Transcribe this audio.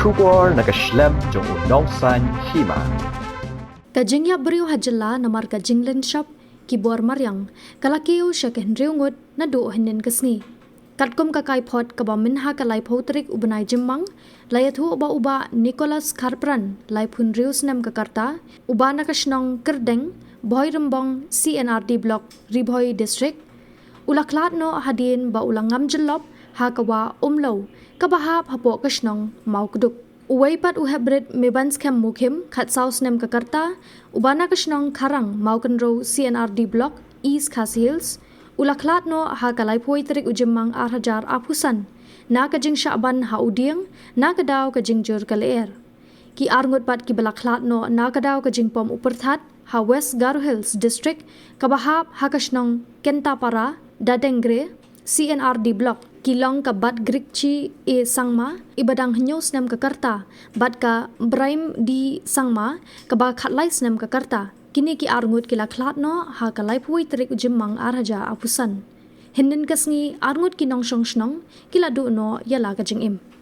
Shubor nakaslem jong unong san Hima. Kajingya beriu Jylla namar kajinglen shop kibuar maryang kalakiu syaken Ngut na do hinin kesni. Katkum kakai pot kaba minha kalai potrik ubenai Jingban layathu uba Nicholas Karpran lai pun rius nem Kakarta uba nakasnong Kerdeng boy rembong CNRD block Ribhoy district ula Khlad no hadin ba ulang ngam Jyllop ha kawa umlo kabahap hapo kasnong mau kuduk. Uway pat uhebrit mebans kem mukim kat saus nem Kakarta ubana kasnong karang mau kenro CNRD block East Khas Hills ula Khlad no ha kalai poi terik ujimang arhajar apusan na kajing Syaban ha Dieng na kadaw kajing jur kaleer ki Ngut pat ki bala Khlad no na kadaw kajing pom Pyrthat ha West Garo Hills district kabahap ha kasnong Kentapara Dadengre CNRD block kilong ka bat grikchi e sangma ibadang hnyos nem Kakarta bat ka braim di sangma ka ba khatlai nem Kakarta kini ki Ngut kila Khlad no ha kalai pui terik ujimang arhaja apusan hinin kasngi Ngut kinong shong kila do no Jylla ka Jingngam.